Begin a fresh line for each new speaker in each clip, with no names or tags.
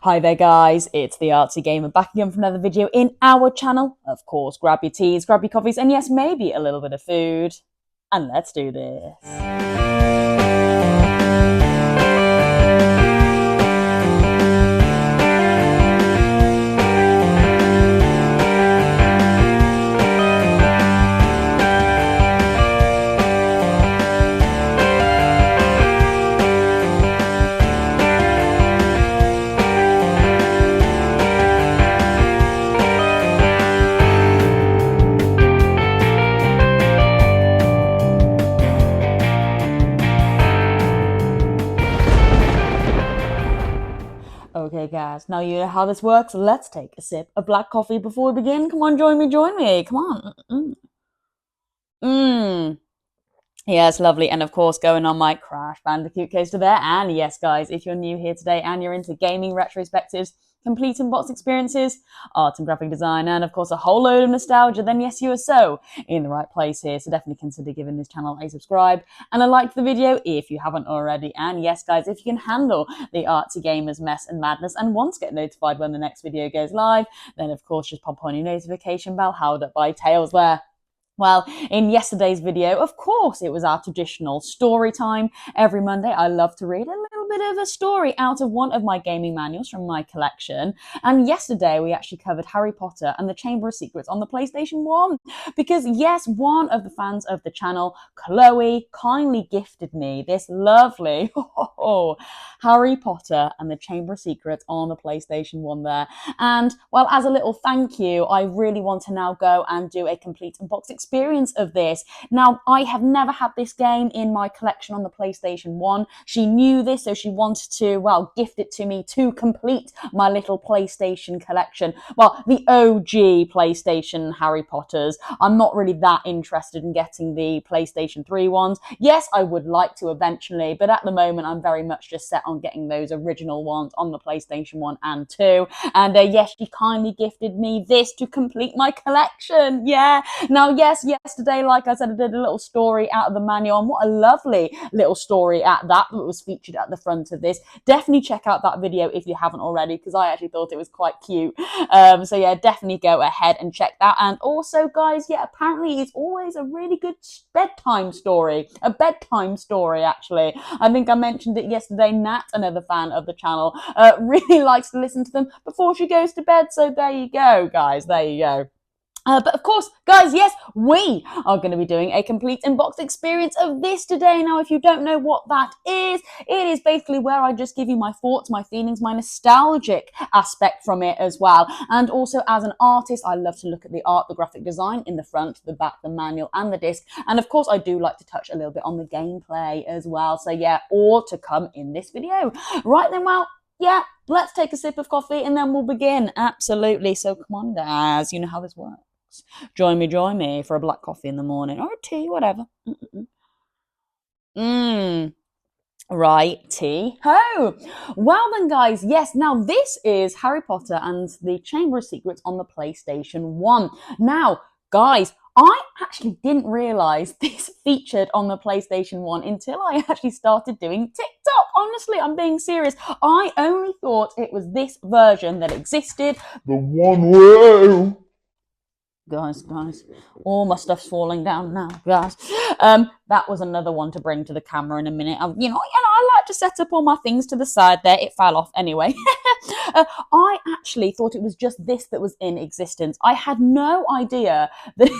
Hi there guys, it's the Artsy Gamer back again for another video in our channel. Of course, grab your teas, grab your coffees, and yes, maybe a little bit of food. And let's do this. Okay guys, now you know how this works. Let's take a sip of black coffee before we begin. Come on, join me. Come on. Mmm. Yes, lovely. And of course, going on my Crash Bandicoot coaster there. And yes, guys, if you're new here today and you're into gaming retrospectives, complete in-box experiences, art and graphic design, and of course a whole load of nostalgia, then yes, you are so in the right place here. So definitely consider giving this channel a subscribe and a like to the video if you haven't already. And yes, guys, if you can handle the Artsy Gamers mess and madness and want to get notified when the next video goes live, then of course just pop on your notification bell, held up by tails there. Well, in yesterday's video, of course, it was our traditional story time. Every Monday, I love to read a little bit of a story out of one of my gaming manuals from my collection. And yesterday, we actually covered Harry Potter and the Chamber of Secrets on the PlayStation 1. Because yes, one of the fans of the channel, Chloe, kindly gifted me this lovely Harry Potter and the Chamber of Secrets on the PlayStation 1 there. And well, as a little thank you, I really want to now go and do a complete unboxing experience of this. Now, I have never had this game in my collection on the PlayStation 1. She knew this, so she wanted to, well, gift it to me to complete my little PlayStation collection. Well, the OG PlayStation Harry Potters. I'm not really that interested in getting the PlayStation 3 ones. Yes, I would like to eventually, but at the moment, I'm very much just set on getting those original ones on the PlayStation 1 and 2. And yes, she kindly gifted me this to complete my collection. Yeah. Now, yes, yesterday, like I said, I did a little story out of the manual, and what a lovely little story at that was featured at the front of this. Definitely check out that video if you haven't already, because I actually thought it was quite cute. So yeah, definitely go ahead and check that. And also, guys, yeah, apparently it's always a really good bedtime story. A bedtime story, actually. I think I mentioned it yesterday. Nat, another fan of the channel, really likes to listen to them before she goes to bed. So there you go, guys. There you go. But of course, guys, yes, we are going to be doing a complete in-box experience of this today. Now, if you don't know what that is, it is basically where I just give you my thoughts, my feelings, my nostalgic aspect from it as well. And also, as an artist, I love to look at the art, the graphic design in the front, the back, the manual, and the disc. And of course, I do like to touch a little bit on the gameplay as well. So yeah, all to come in this video. Right then, well, yeah, let's take a sip of coffee and then we'll begin. Absolutely. So come on, guys, you know how this works. Join me for a black coffee in the morning or a tea, whatever. Right, tea. Ho! Well then, guys, yes, now this is Harry Potter and the Chamber of Secrets on the PlayStation 1. Now, guys, I actually didn't realise this featured on the PlayStation 1 until I actually started doing TikTok. Honestly, I'm being serious. I only thought it was this version that existed. The one way. Guys, all my stuff's falling down now, guys. That was another one to bring to the camera in a minute. I like to set up all my things to the side there. It fell off anyway. I actually thought it was just this that was in existence. I had no idea that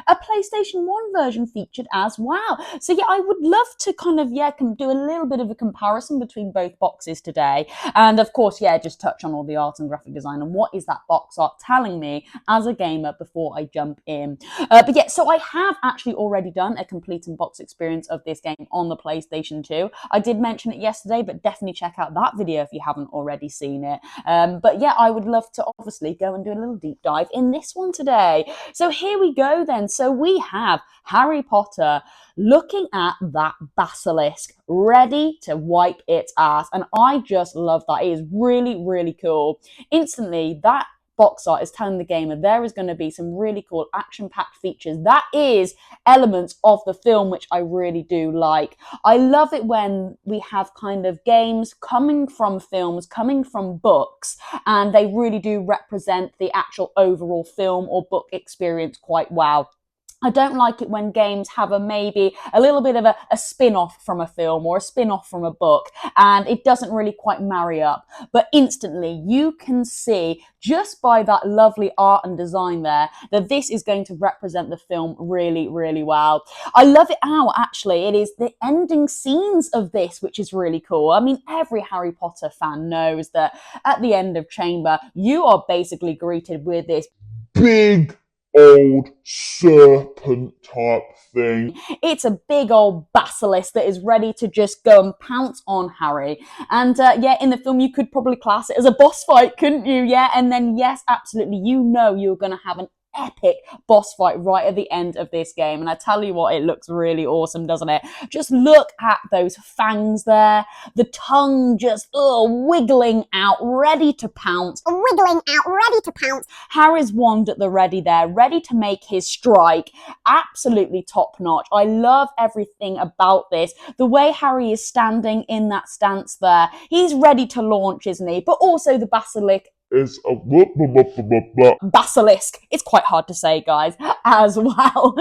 a PlayStation 1 version featured as well. So yeah, I would love to kind of, do a little bit of a comparison between both boxes today. And of course, yeah, just touch on all the art and graphic design and what is that box art telling me as a gamer before I jump in. But yeah, so I have actually already done a complete unbox experience of this game on the PlayStation 2. I did mention it yesterday, but definitely check out that video if you haven't already seen it. But yeah, I would love to obviously go and do a little deep dive in this one today. So here we go then. So we have Harry Potter looking at that basilisk, ready to wipe its ass. And I just love that. It is really, really cool. Instantly, that box art is telling the gamer there is going to be some really cool action-packed features. That is elements of the film, which I really do like. I love it when we have kind of games coming from films, coming from books, and they really do represent the actual overall film or book experience quite well. I don't like it when games have maybe a little bit of a spin-off from a film or a spin-off from a book, and it doesn't really quite marry up. But instantly you can see just by that lovely art and design there that this is going to represent the film really, really well. I love it how actually it is the ending scenes of this, which is really cool. I mean, every Harry Potter fan knows that at the end of Chamber, you are basically greeted with this
big old serpent type thing.
It's a big old basilisk that is ready to just go and pounce on Harry. And yeah, in the film, you could probably class it as a boss fight, couldn't you? Yeah. And then, yes, absolutely, you know you're going to have an epic boss fight right at the end of this game. And I tell you what, it looks really awesome, doesn't it? Just look at those fangs there, the tongue just wiggling out, ready to pounce. Harry's wand at the ready there, ready to make his strike. Absolutely top notch. I love everything about this. The way Harry is standing in that stance there, he's ready to launch, isn't he? But also the basilisk
is a
basilisk. It's quite hard to say, guys, as well.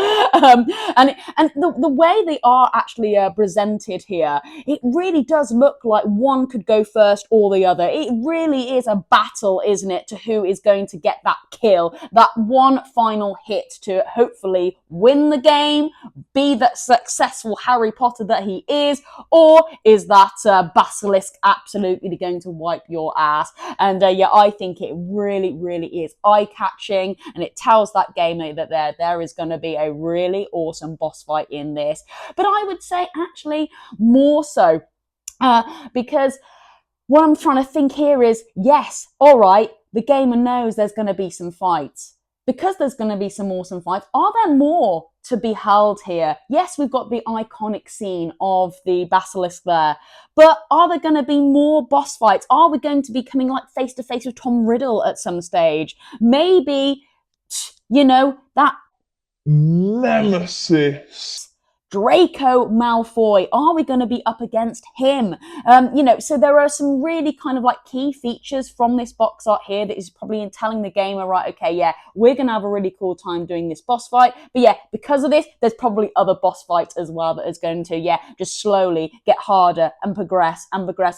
And the way they are actually presented here, it really does look like one could go first or the other. It really is a battle, isn't it, to who is going to get that kill, that one final hit to hopefully win the game, be that successful Harry Potter that he is, or is that basilisk absolutely going to wipe your ass? And yeah, I think it really, really is eye-catching, and it tells that gamer that there is going to be a really awesome boss fight in this. But I would say actually more so, because what I'm trying to think here is, yes, all right, the gamer knows there's going to be some fights. Because there's going to be some awesome fights, are there more to be held here? Yes, we've got the iconic scene of the basilisk there, but are there going to be more boss fights? Are we going to be coming like face to face with Tom Riddle at some stage? Maybe, you know, that
nemesis
Draco Malfoy, are we going to be up against him? You know, so there are some really kind of like key features from this box art here that is probably telling the gamer, right, okay, yeah, we're going to have a really cool time doing this boss fight. But yeah, because of this, there's probably other boss fights as well that is going to, yeah, just slowly get harder and progress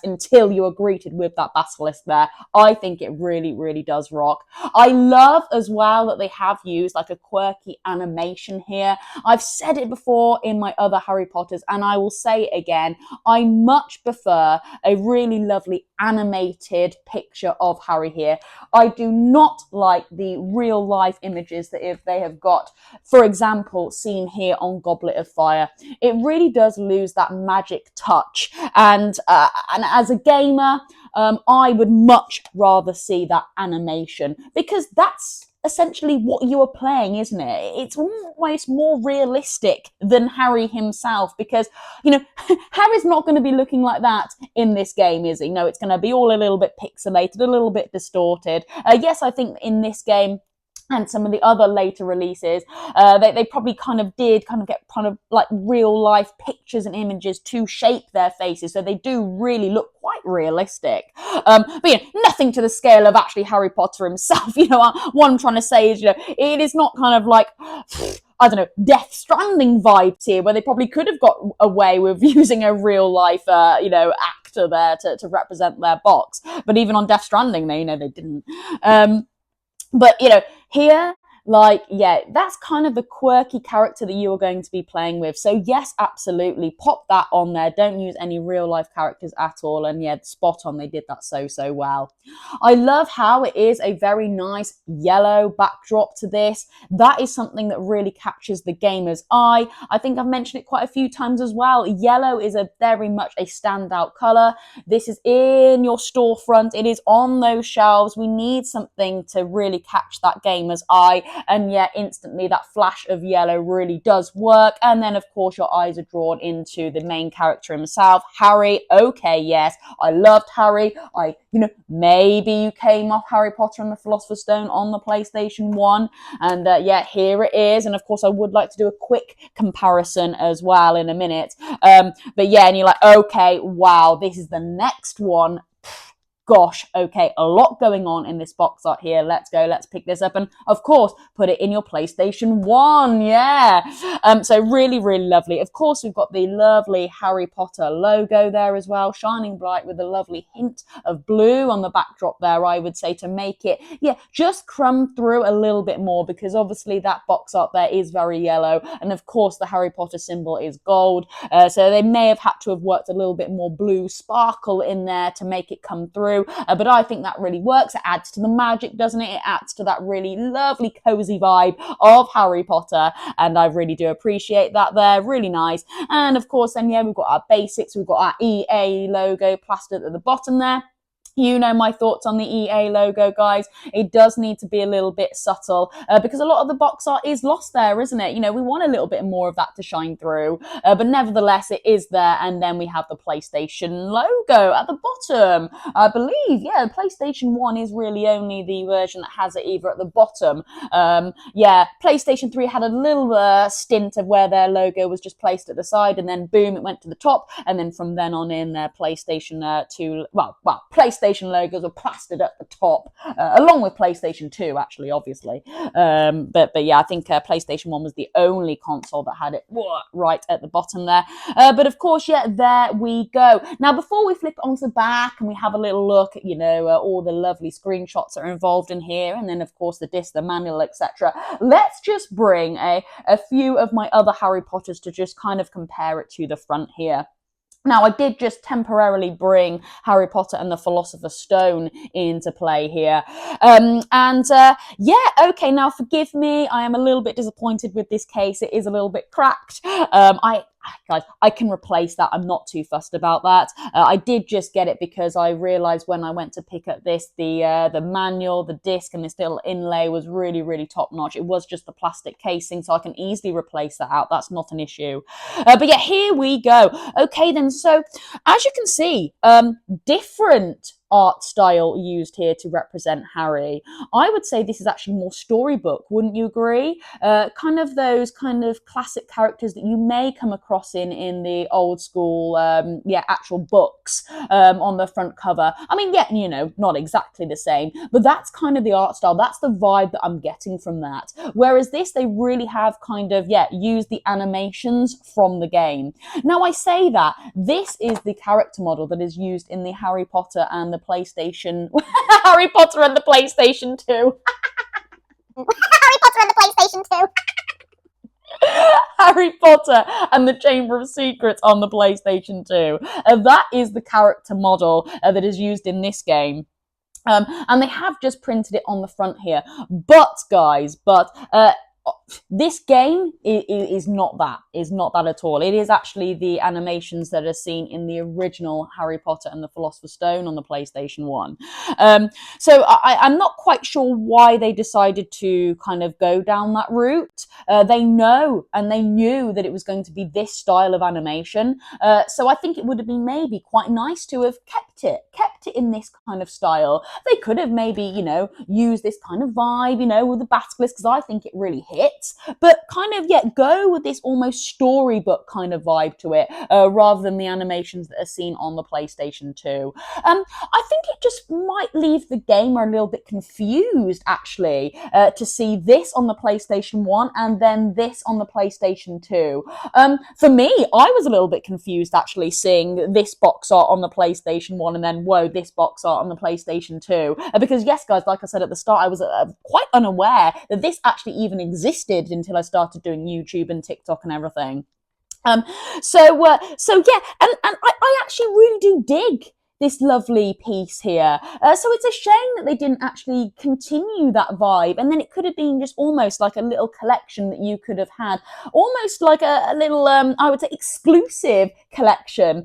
until you are greeted with that basilisk there. I think it really, really does rock. I love as well that they have used like a quirky animation here. I've said it before in my other Harry Potters, and I will say it again, I much prefer a really lovely animated picture of Harry here. I do not like the real life images that if they have got, for example, seen here on Goblet of Fire. It really does lose that magic touch, and as a gamer, I would much rather see that animation, because that's essentially what you are playing, isn't it? It's almost more realistic than Harry himself, because, you know, Harry's not going to be looking like that in this game, is he? No, it's going to be all a little bit pixelated, a little bit distorted. Yes, I think in this game and some of the other later releases, they probably kind of get kind of like real life pictures and images to shape their faces, so they do really look quite realistic. But you know, nothing to the scale of actually Harry Potter himself. You know, what I'm trying to say is, you know, it is not kind of like, I don't know, Death Stranding vibes here, where they probably could have got away with using a real life, you know, actor there to represent their box. But even on Death Stranding, they didn't. But, you know, here, like, yeah, that's kind of the quirky character that you're going to be playing with. So, yes, absolutely, pop that on there. Don't use any real-life characters at all. And, yeah, spot on, they did that so well. I love how it is a very nice yellow backdrop to this. That is something that really captures the gamer's eye. I think I've mentioned it quite a few times as well. Yellow is a very much a standout colour. This is in your storefront. It is on those shelves. We need something to really catch that gamer's eye. and yeah, instantly that flash of yellow really does work. And then of course your eyes are drawn into the main character himself, Harry. Okay, yes, I loved Harry. Maybe you came off Harry Potter and the Philosopher's Stone on the PlayStation 1, and yeah, here it is. And of course I would like to do a quick comparison as well in a minute, but yeah, and you're like, okay, wow, this is the next one. Gosh, okay, a lot going on in this box art here. Let's go, let's pick this up and of course put it in your PlayStation 1. Yeah. So really, really lovely. Of course, we've got the lovely Harry Potter logo there as well, shining bright with a lovely hint of blue on the backdrop there, I would say, to make it, yeah, just crumb through a little bit more, because obviously that box art there is very yellow, and of course the Harry Potter symbol is gold. So they may have had to have worked a little bit more blue sparkle in there to make it come through. But I think that really works. It adds to the magic, doesn't it? It adds to that really lovely, cozy vibe of Harry Potter. And I really do appreciate that there. Really nice. And of course, then, yeah, we've got our basics. We've got our EA logo plastered at the bottom there. You know my thoughts on the EA logo, guys. It does need to be a little bit subtle, because a lot of the box art is lost there, isn't it? We want a little bit more of that to shine through, but nevertheless, it is there. And then we have the PlayStation logo at the bottom. I believe, yeah, PlayStation 1 is really only the version that has it either at the bottom. Yeah, PlayStation 3 had a little stint of where their logo was just placed at the side, and then boom, it went to the top. And then from then on in, their PlayStation 2, PlayStation logos were plastered at the top, along with PlayStation 2, actually, obviously. But yeah, I think PlayStation 1 was the only console that had it right at the bottom there. But of course, yeah, there we go. Now, before we flip onto the back and we have a little look at, all the lovely screenshots that are involved in here, and then of course the disc, the manual, etc., let's just bring a few of my other Harry Potters to just kind of compare it to the front here. Now, I did just temporarily bring Harry Potter and the Philosopher's Stone into play here. Yeah, okay, now forgive me. I am a little bit disappointed with this case. It is a little bit cracked. Guys, I can replace that. I'm not too fussed about that. I did just get it because I realized when I went to pick up this, the manual, the disc, and this little inlay was really, really top notch. It was just the plastic casing, so I can easily replace that out. That's not an issue. But yeah, here we go. Okay, then, so as you can see, different art style used here to represent Harry. I would say this is actually more storybook, wouldn't you agree? Kind of those kind of classic characters that you may come across in the old school, actual books on the front cover. I mean, yeah, not exactly the same, but that's kind of the art style. That's the vibe that I'm getting from that. Whereas this, they really have kind of, used the animations from the game. Now, I say that this is the character model that is used in the Harry Potter and the PlayStation Harry Potter and the PlayStation 2.
Harry Potter and the PlayStation 2.
Harry Potter and the Chamber of Secrets on the PlayStation 2. That is the character model that is used in this game. And they have just printed it on the front here. But, guys, this game is not that at all. It is actually the animations that are seen in the original Harry Potter and the Philosopher's Stone on the PlayStation 1. So I'm not quite sure why they decided to kind of go down that route. They know and they knew that it was going to be this style of animation. So I think it would have been maybe quite nice to have kept it in this kind of style. They could have maybe, used this kind of vibe, with the basilisk, because I think it really hits, but kind of, go with this almost storybook kind of vibe to it, rather than the animations that are seen on the PlayStation 2. I think it just might leave the gamer a little bit confused, actually, to see this on the PlayStation 1 and then this on the PlayStation 2. For me, I was a little bit confused, actually, seeing this box art on the PlayStation 1 and then, whoa, this box art on the PlayStation 2. Because, yes, guys, like I said at the start, I was quite unaware that this actually even existed until I started doing YouTube and TikTok and everything. So yeah, and I actually really do dig this lovely piece here. So it's a shame that they didn't actually continue that vibe, and then it could have been just almost like a little collection that you could have had, almost like a little, I would say, exclusive collection.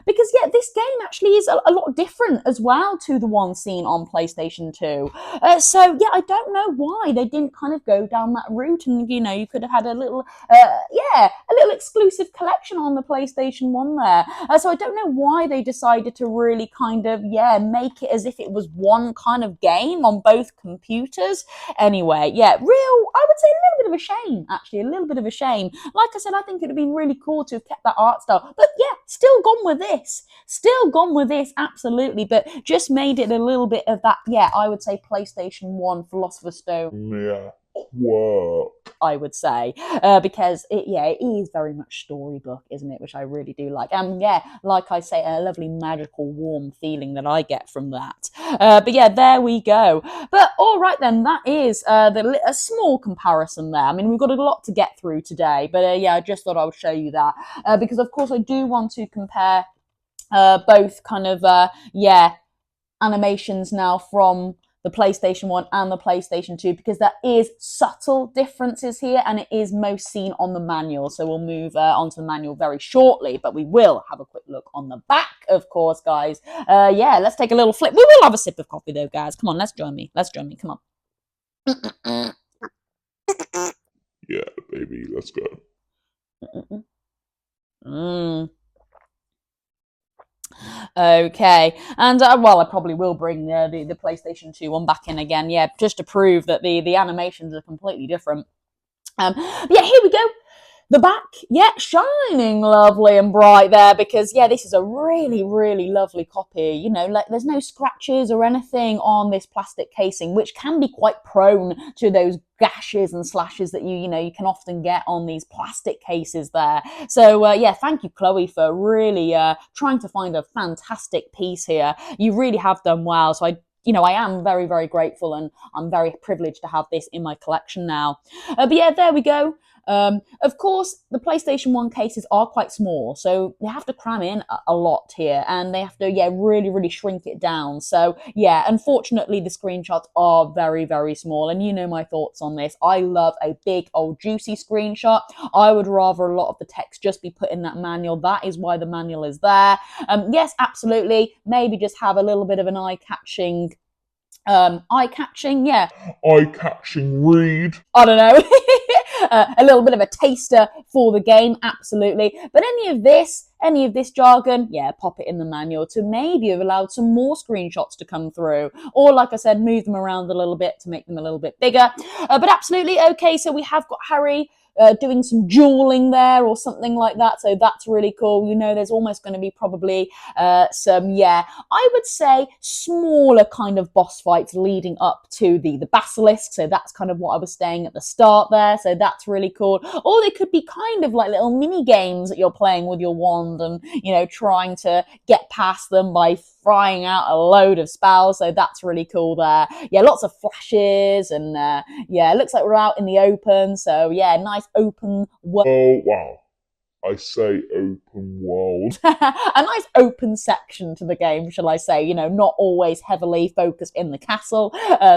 Because yeah, this game actually is a lot different as well to the one seen on PlayStation 2. So yeah, I don't know why they didn't kind of go down that route, and you could have had a little, a little exclusive collection on the PlayStation 1 there. So I don't know why they decided to really kind of, make it as if it was one kind of game on both computers. Anyway, I would say a little bit of a shame, actually, a little bit of a shame. Like I said, I think it would have been really cool to have kept that art style, but yeah, still gone with this, absolutely, but just made it a little bit of that, I would say PlayStation 1 Philosopher's Stone.
Yeah. Quirk.
I would say, because it is very much storybook, isn't it? Which I really do like. And like I say, a lovely magical, warm feeling that I get from that. But yeah, there we go. But all right then, that is a small comparison there. I mean, we've got a lot to get through today, but I just thought I would show you that because, of course, I do want to compare both kind of animations now from the PlayStation 1 and the PlayStation 2, because there is subtle differences here, and it is most seen on the manual. So we'll move on to the manual very shortly, but we will have a quick look on the back, of course, guys. Let's take a little flip. We will have a sip of coffee, though, guys. Come on, let's join me. Come on.
Yeah, baby, let's go.
Okay, and I probably will bring the PlayStation 2 one back in again, just to prove that the animations are completely different. Here we go. The back, shining lovely and bright there, because this is a really, really lovely copy. Like there's no scratches or anything on this plastic casing, which can be quite prone to those gashes and slashes that you can often get on these plastic cases there. So thank you, Chloe, for really trying to find a fantastic piece here. You really have done well. So I am very, very grateful, and I'm very privileged to have this in my collection now. But there we go. Of course, the PlayStation 1 cases are quite small, so they have to cram in a lot here, and they have to, really, really shrink it down. So, unfortunately, the screenshots are very, very small, and you know my thoughts on this. I love a big, old, juicy screenshot. I would rather a lot of the text just be put in that manual. That is why the manual is there. Yes, absolutely. Maybe just have a little bit of an eye-catching eye-catching
read.
I don't know. A little bit of a taster for the game, absolutely. But any of this jargon, pop it in the manual to maybe have allowed some more screenshots to come through. Or, like I said, move them around a little bit to make them a little bit bigger. But absolutely, okay, so we have got Harry doing some dueling there or something like that. So that's really cool. There's almost going to be probably some, I would say smaller kind of boss fights leading up to the basilisk. So that's kind of what I was saying at the start there. So that's really cool. Or they could be kind of like little mini games that you're playing with your wand and, trying to get past them by frying out a load of spells. So that's really cool there. Lots of flashes and it looks like we're out in the open. So nice open world.
Oh, wow. I say open world.
A nice open section to the game, shall I say, not always heavily focused in the castle.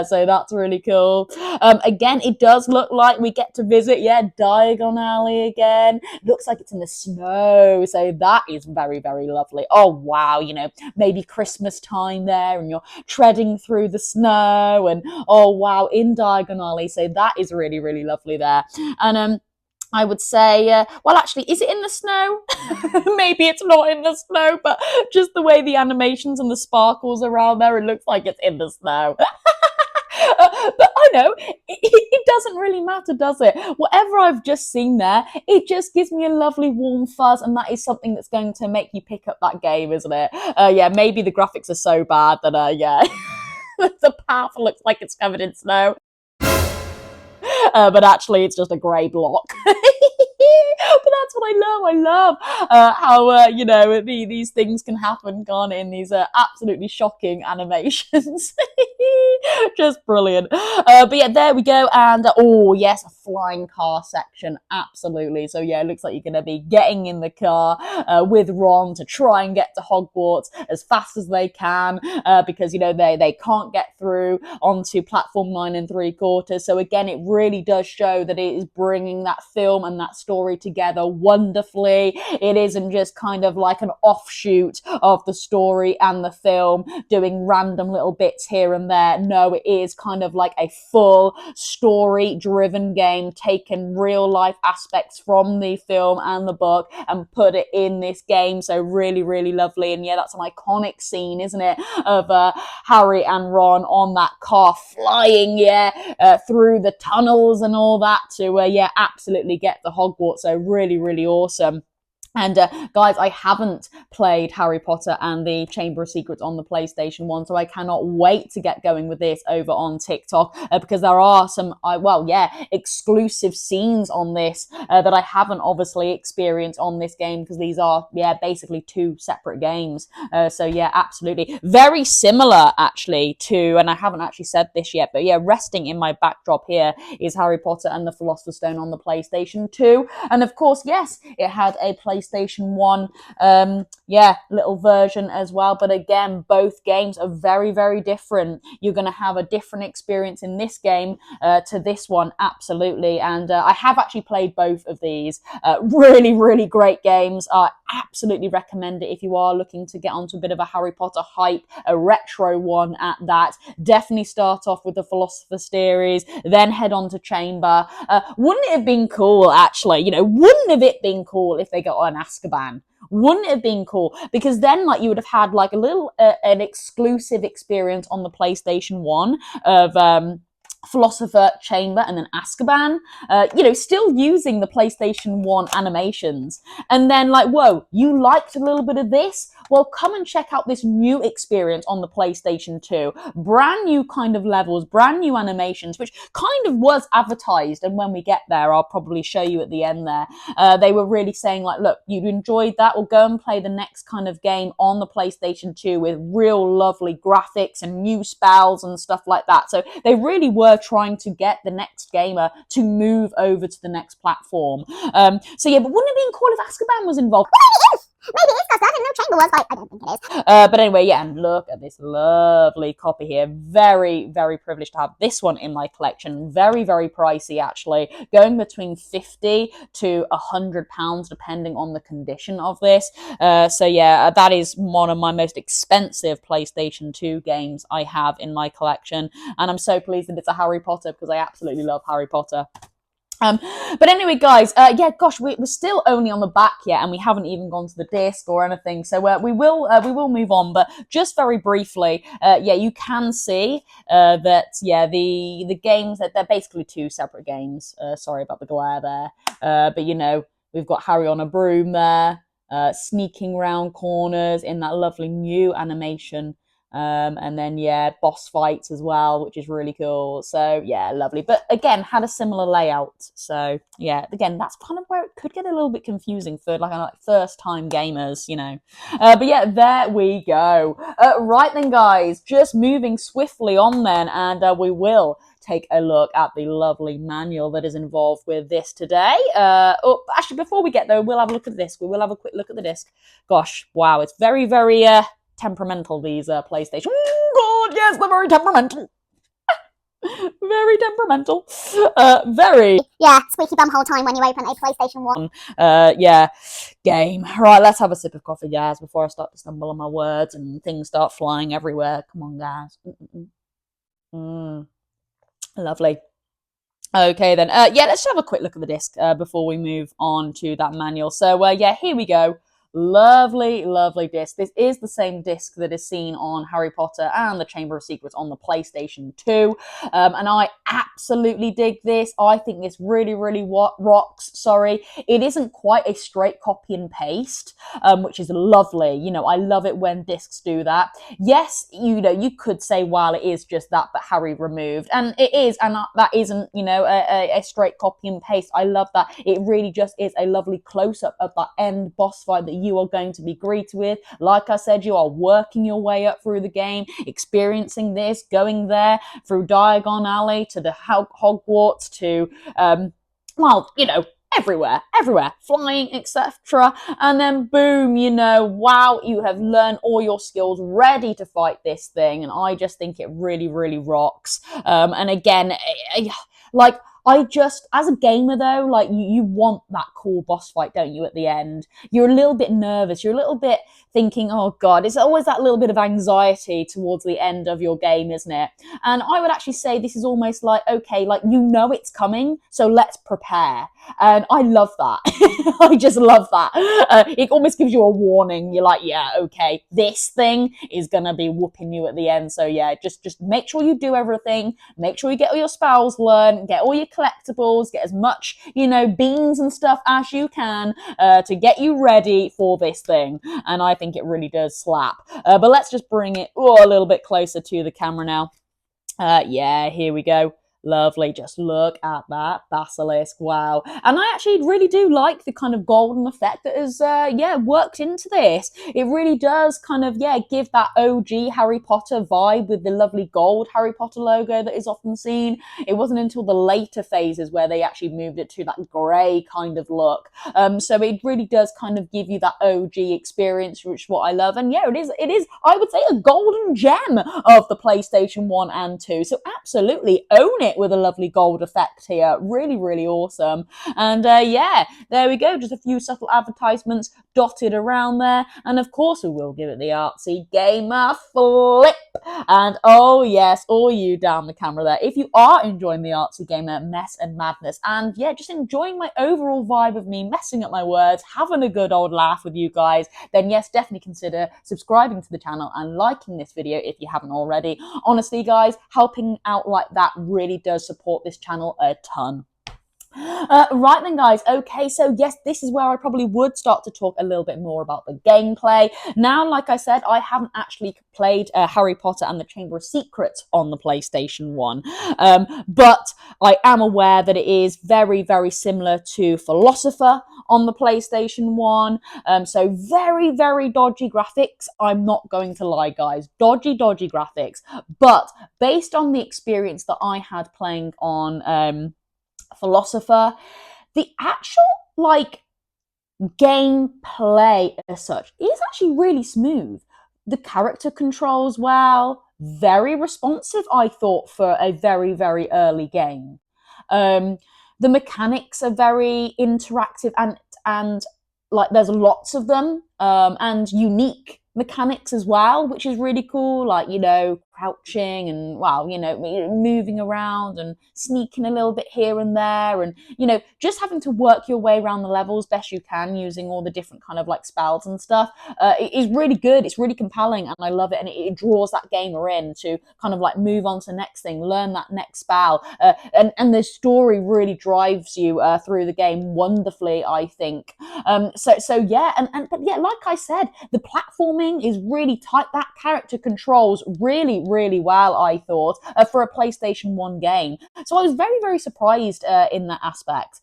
So that's really cool. Again, it does look like we get to visit, Diagon Alley again. Looks like it's in the snow. So that is very, very lovely. Oh, wow. Maybe Christmas time there and you're treading through the snow and, oh, wow, in Diagon Alley. So that is really, really lovely there. And, I would say, actually, is it in the snow? Maybe it's not in the snow, but just the way the animations and the sparkles around there, it looks like it's in the snow. But I know, it doesn't really matter, does it? Whatever I've just seen there, it just gives me a lovely warm fuzz, and that is something that's going to make you pick up that game, isn't it? Maybe the graphics are so bad that, the path looks like it's covered in snow. But actually it's just a grey block. But that's what I love. I love how these things can happen, can't it, in these absolutely shocking animations. Just brilliant. But yeah, there we go. And oh yes, a flying car section, absolutely. So yeah, it looks like you're going to be getting in the car with Ron to try and get to Hogwarts as fast as they can, because you know they can't get through onto platform 9 3/4. So again, it really does show that it is bringing that film and that story together wonderfully. It isn't just kind of like an offshoot of the story and the film, doing random little bits here and there. No, it is kind of like a full story driven game, taken real life aspects from the film and the book and put it in this game. So really, really lovely. And yeah, that's an iconic scene, isn't it, of Harry and Ron on that car flying, through the tunnels and all that to, absolutely get the Hogwarts. So really, really awesome. And guys, I haven't played Harry Potter and the Chamber of Secrets on the PlayStation 1, so I cannot wait to get going with this over on TikTok, because there are some, exclusive scenes on this that I haven't obviously experienced on this game, because these are, basically two separate games. So yeah, absolutely. Very similar, actually, to, and I haven't actually said this yet, but yeah, resting in my backdrop here is Harry Potter and the Philosopher's Stone on the PlayStation 2. And of course, yes, it had a PlayStation 1 little version as well, but again, both games are very, very different. You're going to have a different experience in this game to this one, absolutely. And I have actually played both of these. Really, really great games. I absolutely recommend it if you are looking to get onto a bit of a Harry Potter hype, a retro one at that. Definitely start off with the Philosopher's series, then head on to Chamber. Wouldn't it have been cool, actually? Wouldn't have it been cool if they got an Azkaban? Wouldn't it have been cool? Because then, like, you would have had like a little an exclusive experience on the PlayStation 1 of Philosopher Chamber and then Azkaban, still using the PlayStation 1 animations. And then like, whoa, you liked a little bit of this? Well, come and check out this new experience on the PlayStation 2. Brand new kind of levels, brand new animations, which kind of was advertised. And when we get there, I'll probably show you at the end there. They were really saying like, look, you enjoyed that, well, go and play the next kind of game on the PlayStation 2 with real lovely graphics and new spells and stuff like that. So they really were trying to get the next gamer to move over to the next platform. But wouldn't it be cool if Azkaban was involved?
Maybe it is, because I didn't know Chamber was, but I don't think it is.
But anyway, yeah, and look at this lovely copy here. Very, very privileged to have this one in my collection. Very, very pricey, actually. Going between £50 to £100, depending on the condition of this. So yeah, that is one of my most expensive PlayStation 2 games I have in my collection. And I'm so pleased that it's a Harry Potter, because I absolutely love Harry Potter. But anyway, guys, we're still only on the back yet, and we haven't even gone to the disc or anything. So we will move on. But just very briefly, you can see that the games, that they're basically two separate games. Sorry about the glare there, but we've got Harry on a broom there, sneaking round corners in that lovely new animation. And then boss fights as well, which is really cool. So yeah, lovely. But again, had a similar layout. So yeah, again, that's kind of where it could get a little bit confusing for like first time gamers, But yeah, there we go. Right then, guys, just moving swiftly on then, and we will take a look at the lovely manual that is involved with this today. Actually, before we get there, we'll have a look at the disc. We will have a quick look at the disc. Gosh, wow, it's very, very temperamental, these PlayStation. Oh God, yes, they're very temperamental. Very temperamental. Very.
Yeah, squeaky bum whole time when you open a PlayStation 1.
Game. Right, let's have a sip of coffee, guys, before I start to stumble on my words and things start flying everywhere. Come on, guys. Lovely. Okay, then. Let's have a quick look at the disc before we move on to that manual. So, here we go. Lovely, lovely disc. This is the same disc that is seen on Harry Potter and the Chamber of Secrets on the PlayStation 2. And I absolutely dig this. I think this really, really rocks. Sorry. It isn't quite a straight copy and paste, which is lovely. I love it when discs do that. Yes, you could say, well, it is just that, but Harry removed. And it is, and that isn't, a straight copy and paste. I love that. It really just is a lovely close-up of that end boss fight that you are going to be greeted with. Like I said, you are working your way up through the game, experiencing this, going there through Diagon Alley to the Hogwarts to, well, you know, everywhere, flying, etc. And then boom, you know, wow, you have learned all your skills, ready to fight this thing. And I just think it really, really rocks. And again, like, I just, as a gamer though, like you want that cool boss fight, don't you, at the end? You're a little bit nervous. You're a little bit thinking, oh God, it's always that little bit of anxiety towards the end of your game, isn't it? And I would actually say this is almost like, okay, like, you know it's coming, so let's prepare. And I love that. I just love that. It almost gives you a warning. You're like, yeah, okay, this thing is gonna be whooping you at the end. So yeah, just make sure you do everything. Make sure you get all your spells learned, get all your collectibles, get as much, you know, beans and stuff as you can to get you ready for this thing. And I think it really does slap. But let's just bring it a little bit closer to the camera now. Yeah, here we go. Lovely. Just look at that basilisk. Wow. And I actually really do like the kind of golden effect that is, worked into this. It really does kind of, give that OG Harry Potter vibe with the lovely gold Harry Potter logo that is often seen. It wasn't until the later phases where they actually moved it to that grey kind of look. So it really does kind of give you that OG experience, which is what I love. And yeah, it is, I would say, a golden gem of the PlayStation 1 and 2. So absolutely own it with a lovely gold effect here. Really, really awesome. And there we go. Just a few subtle advertisements dotted around there. And of course, we will give it the artsy gamer flip. And oh yes, all you down the camera there, if you are enjoying the artsy gamer mess and madness, and yeah, just enjoying my overall vibe of me messing up my words, having a good old laugh with you guys, then yes, definitely consider subscribing to the channel and liking this video if you haven't already. Honestly, guys, helping out like that really does support this channel a ton. Right then, guys. Okay, so yes, this is where I probably would start to talk a little bit more about the gameplay. Now, like I said, I haven't actually played Harry Potter and the Chamber of Secrets on the PlayStation 1, but I am aware that it is very, very similar to Philosopher on the PlayStation 1. So very, very dodgy graphics. I'm not going to lie, guys. Dodgy graphics. But based on the experience that I had playing on Philosopher, the actual like gameplay as such is actually really smooth. The character controls well, very responsive, I thought, for a very, very early game. The mechanics are very interactive and like there's lots of them, and unique mechanics as well, which is really cool, like, you know, crouching and, well, you know, moving around and sneaking a little bit here and there, and, you know, just having to work your way around the levels best you can using all the different kind of like spells and stuff. It is really good, it's really compelling, and I love it, and it draws that gamer in to kind of like move on to the next thing, learn that next spell, and the story really drives you through the game wonderfully, I think. So yeah, but yeah, like I said, the platforming is really tight. That character controls really, really well, I thought, for a PlayStation 1 game. So I was very, very surprised in that aspect.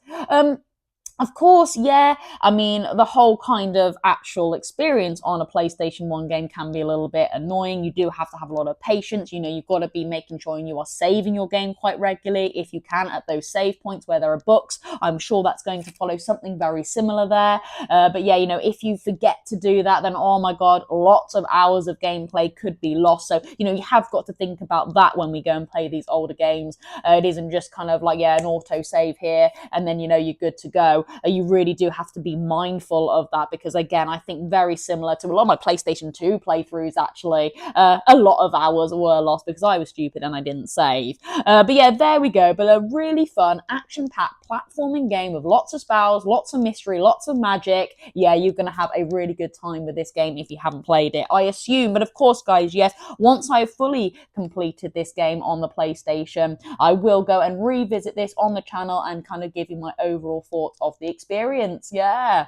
Of course, yeah, I mean, the whole kind of actual experience on a PlayStation 1 game can be a little bit annoying. You do have to have a lot of patience. You know, you've got to be making sure you are saving your game quite regularly if you can at those save points where there are books. I'm sure that's going to follow something very similar there. But yeah, you know, if you forget to do that, then oh my God, lots of hours of gameplay could be lost. So, you know, you have got to think about that when we go and play these older games. It isn't just kind of like, yeah, an auto save here and then, you know, you're good to go. You really do have to be mindful of that because, again, I think very similar to a lot of my PlayStation 2 playthroughs, actually, a lot of hours were lost because I was stupid and I didn't save. But yeah, there we go. But a really fun, action-packed platforming game with lots of spells, lots of mystery, lots of magic. Yeah, you're going to have a really good time with this game if you haven't played it, I assume. But of course, guys, yes, once I've fully completed this game on the PlayStation, I will go and revisit this on the channel and kind of give you my overall thoughts of the experience. Yeah.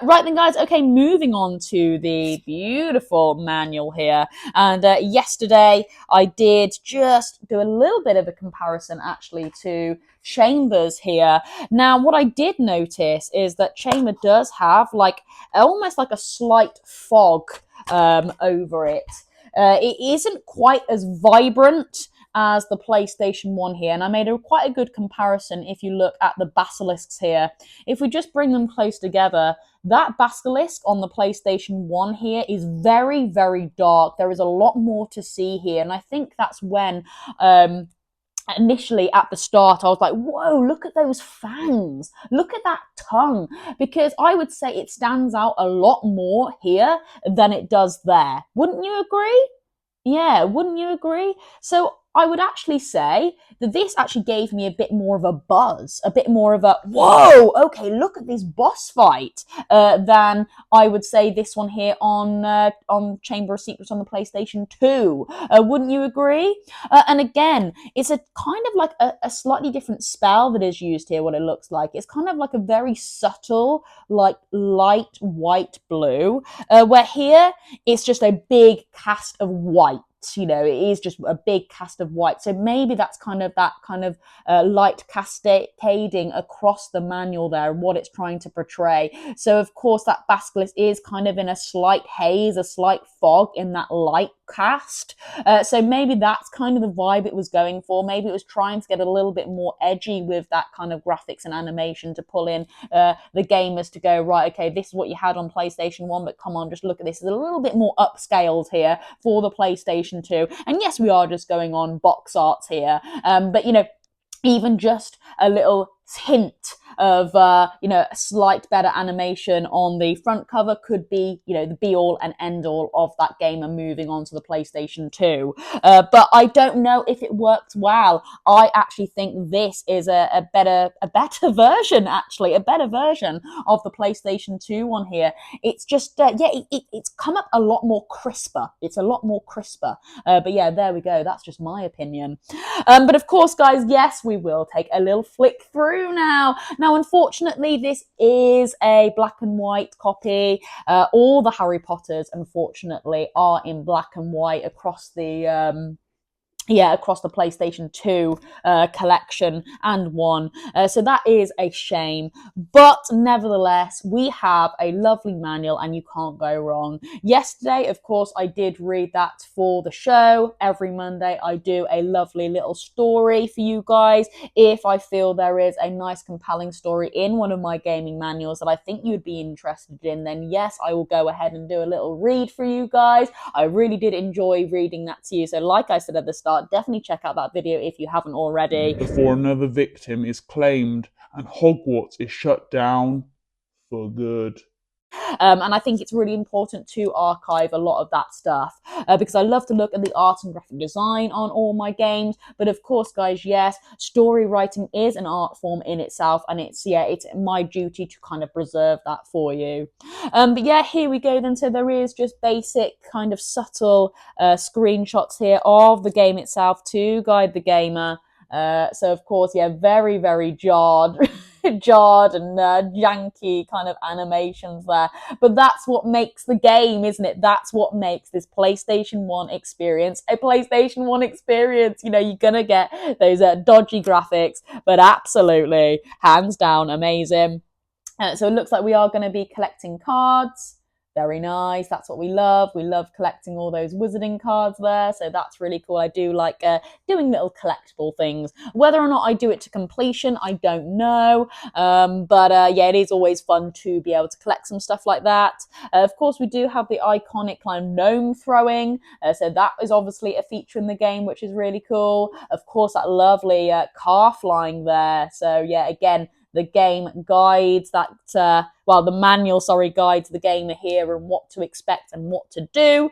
Right then, guys. Okay, moving on to the beautiful manual here. And yesterday, I did just do a little bit of a comparison, actually, to Chambers here. Now, what I did notice is that Chamber does have like almost like a slight fog over it. It isn't quite as vibrant as the PlayStation 1 here, and I made quite a good comparison if you look at the basilisks here. If we just bring them close together, that basilisk on the PlayStation 1 here is very, very dark. There is a lot more to see here, and I think that's when initially at the start I was like, whoa, look at those fangs, look at that tongue, because I would say it stands out a lot more here than it does there. Wouldn't you agree? Yeah, wouldn't you agree? So I would actually say that this actually gave me a bit more of a buzz, a bit more of a, whoa, okay, look at this boss fight, than I would say this one here on Chamber of Secrets on the PlayStation 2. Wouldn't you agree? And again, it's a kind of like a slightly different spell that is used here, what it looks like. It's kind of like a very subtle, like light white blue, where here it's just a big cast of white. You know, it is just a big cast of white. So maybe that's kind of that kind of light cascading across the manual there, what it's trying to portray. So of course that basilisk is kind of in a slight haze, a slight fog in that light cast. So maybe that's kind of the vibe it was going for. Maybe it was trying to get a little bit more edgy with that kind of graphics and animation to pull in the gamers to go, right, okay, this is what you had on PlayStation 1, but come on, just look at this. It's a little bit more upscaled here for the PlayStation 2. And yes, we are just going on box arts here. But, you know, even just a little hint of you know, a slight better animation on the front cover could be, you know, the be all and end all of that game and moving on to the PlayStation 2. But I don't know if it works well. I actually think this is a better version, actually, a better version of the PlayStation 2 one here. It's just it's come up a lot more crisper. It's a lot more crisper. But yeah, there we go. That's just my opinion. But of course, guys, yes, we will take a little flick through now. Now, unfortunately, this is a black and white copy. All the Harry Potters, unfortunately, are in black and white across the across the PlayStation 2 collection and one. So that is a shame. But nevertheless, we have a lovely manual and you can't go wrong. Yesterday, of course, I did read that for the show. Every Monday, I do a lovely little story for you guys. If I feel there is a nice, compelling story in one of my gaming manuals that I think you'd be interested in, then yes, I will go ahead and do a little read for you guys. I really did enjoy reading that to you. So like I said at the start, definitely check out that video if you haven't already.
Before another victim is claimed and Hogwarts is shut down for good.
And I think it's really important to archive a lot of that stuff because I love to look at the art and graphic design on all my games. But of course, guys, yes, story writing is an art form in itself, and it's my duty to kind of preserve that for you. But yeah, here we go then. So there is just basic kind of subtle screenshots here of the game itself to guide the gamer. So of course, yeah, very, very jarred and janky kind of animations there. But that's what makes the game, isn't it? That's what makes this PlayStation 1 experience a PlayStation 1 experience. You know, you're gonna get those dodgy graphics, but absolutely, hands down, amazing. So it looks like we are going to be collecting cards. Very nice. That's what we love. We love collecting all those wizarding cards there. So that's really cool. I do like doing little collectible things. Whether or not I do it to completion, I don't know. But yeah, it is always fun to be able to collect some stuff like that. Of course, we do have the iconic kind of gnome throwing. So that is obviously a feature in the game, which is really cool. Of course, that lovely car flying there. So yeah, again, the game guides that, the manual, guides the gamer here and what to expect and what to do.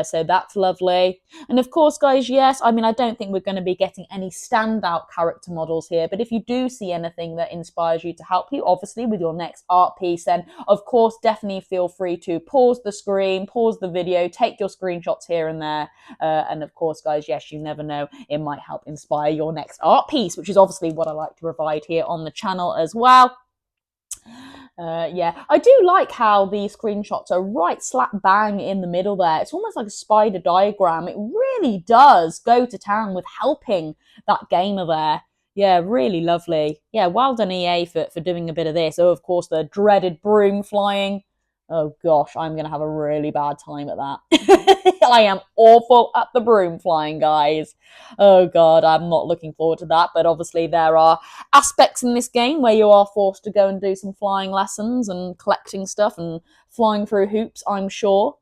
So that's lovely. And of course, guys, yes, I mean, I don't think we're going to be getting any standout character models here, but if you do see anything that inspires you to help you, obviously, with your next art piece, then of course, definitely feel free to pause the screen, pause the video, take your screenshots here and there. And of course, guys, yes, you never know, it might help inspire your next art piece, which is obviously what I like to provide here on the channel as well. Yeah, I do like how the screenshots are right slap bang in the middle there. It's almost like a spider diagram. It really does go to town with helping that gamer there. Yeah, really lovely. Yeah, well done EA for doing a bit of this. Oh, of course, the dreaded broom flying. Oh gosh, I'm going to have a really bad time at that. I am awful at the broom flying, guys. Oh god, I'm not looking forward to that. But obviously, there are aspects in this game where you are forced to go and do some flying lessons and collecting stuff and flying through hoops, I'm sure.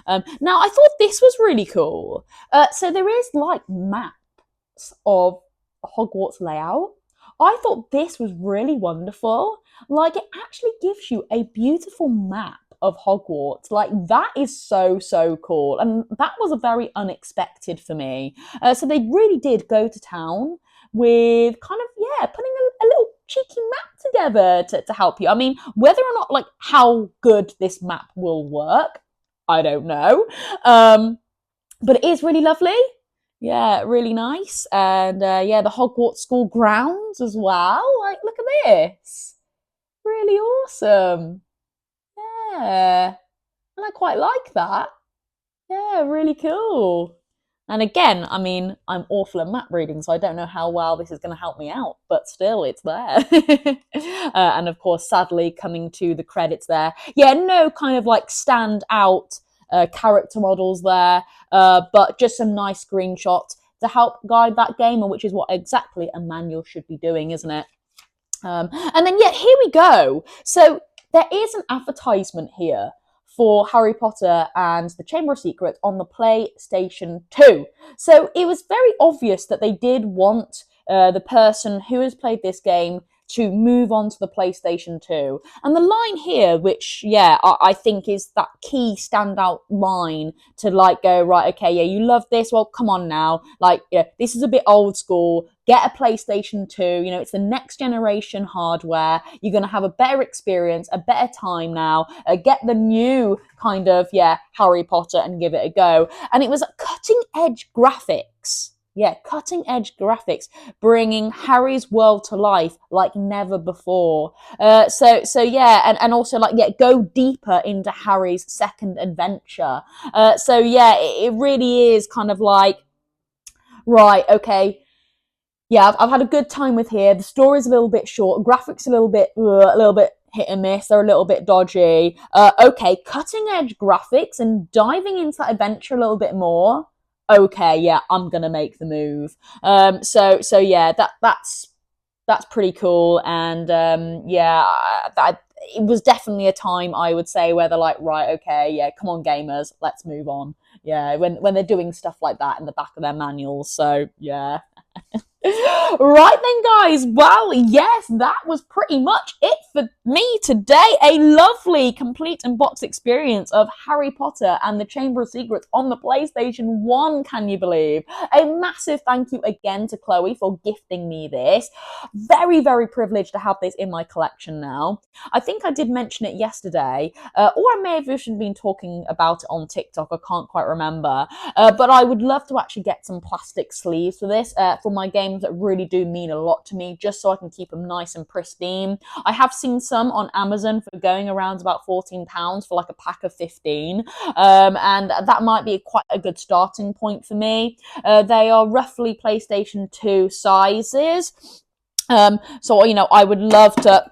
Now, I thought this was really cool. So there is like maps of Hogwarts layout. I thought this was really wonderful. Like, it actually gives you a beautiful map of Hogwarts. Like, that is so, so cool. And that was a very unexpected for me. So they really did go to town with kind of, yeah, putting a little cheeky map together to help you. I mean, whether or not, like, how good this map will work, I don't know. But it is really lovely. Yeah, really nice. And yeah, the Hogwarts school grounds as well. Like, look at this. Really awesome. Yeah. And I quite like that. Yeah, really cool. And again, I mean, I'm awful at map reading, so I don't know how well this is going to help me out, but still, it's there. And of course, sadly, coming to the credits there. Yeah, no kind of like stand out character models there, but just some nice screenshots to help guide that gamer, which is what exactly a manual should be doing, isn't it? And then, yeah, here we go. So there is an advertisement here for Harry Potter and the Chamber of Secrets on the PlayStation 2. So it was very obvious that they did want the person who has played this game to move on to the PlayStation 2. And the line here, which, yeah, I think is that key standout line to like go, right, okay, yeah, you love this, well, come on now. Like, yeah, this is a bit old school. Get a PlayStation 2, you know, it's the next generation hardware. You're going to have a better experience, a better time now. Get the new kind of, yeah, Harry Potter and give it a go. And it was cutting edge graphics. Yeah, cutting edge graphics, bringing Harry's world to life like never before. So yeah, and also like, yeah, go deeper into Harry's second adventure. So yeah, it really is kind of like, right, okay, yeah, I've had a good time with here. The story's a little bit short, graphics a little bit hit and miss. They're a little bit dodgy. Okay, cutting edge graphics and diving into that adventure a little bit more. Okay, yeah, I'm gonna make the move. So yeah, that's pretty cool. And yeah, that it was definitely a time, I would say, where they're like, right, okay, yeah, come on, gamers, let's move on. Yeah, when they're doing stuff like that in the back of their manuals. So yeah. Right then, guys. Well, yes, that was pretty much it for me today. A lovely complete unboxed experience of Harry Potter and the Chamber of Secrets on the PlayStation 1, can you believe? A massive thank you again to Chloe for gifting me this. Very, very privileged to have this in my collection now. I think I did mention it yesterday, or I may have even been talking about it on TikTok. I can't quite remember. But I would love to actually get some plastic sleeves for this, for my games that really do mean a lot to me, just so I can keep them nice and pristine. I have seen some on Amazon for going around about £14 for like a pack of 15, and that might be quite a good starting point for me. They are roughly PlayStation 2 sizes. So, you know, I would love to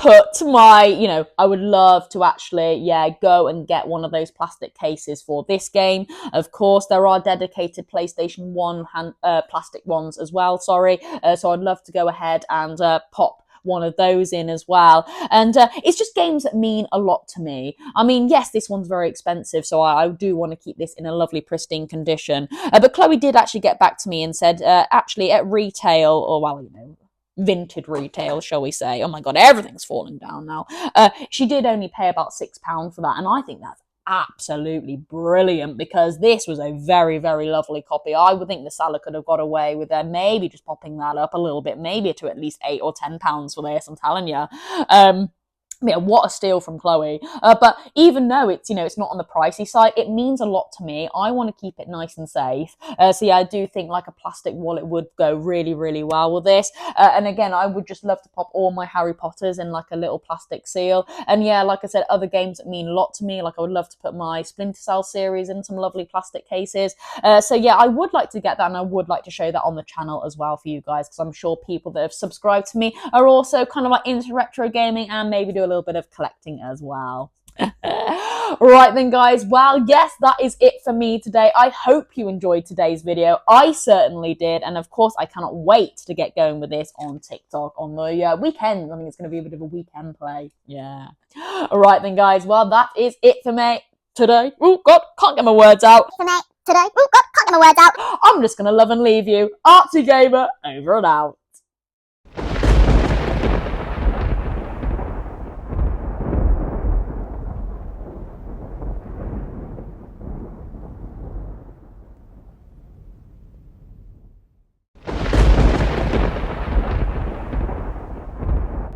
I would love to actually, yeah, go and get one of those plastic cases for this game. Of course, there are dedicated PlayStation 1 plastic ones as well, sorry. So I'd love to go ahead and pop one of those in as well. And it's just games that mean a lot to me. I mean, yes, this one's very expensive, so I do want to keep this in a lovely pristine condition. But Chloe did actually get back to me and said, actually at retail, or well, you know, vintage retail, shall we say. Oh my god, everything's falling down now. She did only pay about £6 for that, and I think that's absolutely brilliant, because this was a very, very lovely copy. I would think the seller could have got away with maybe just popping that up a little bit, maybe to at least £8 or £10 for this, I'm telling you. Yeah, what a steal from Chloe. But even though it's, it's not on the pricey side, it means a lot to me. I want to keep it nice and safe. So yeah, I do think like a plastic wallet would go really, really well with this. And again, I would just love to pop all my Harry Potters in like a little plastic seal. And yeah, like I said, other games that mean a lot to me. Like I would love to put my Splinter Cell series in some lovely plastic cases. So yeah, I would like to get that, and I would like to show that on the channel as well for you guys, because I'm sure people that have subscribed to me are also kind of like into retro gaming and maybe do a little bit of collecting as well. Right then, guys, well, yes, that is it for me today. I hope you enjoyed today's video. I certainly did, and of course I cannot wait to get going with this on TikTok on the weekend. I think it's going to be a bit of a weekend play. Yeah. All right then, guys, well, that is it for me today. Oh god, can't get my words out.
For me today. Oh God, can't get my words out.
I'm just going to love and leave you. Artsy Gamer, over and out.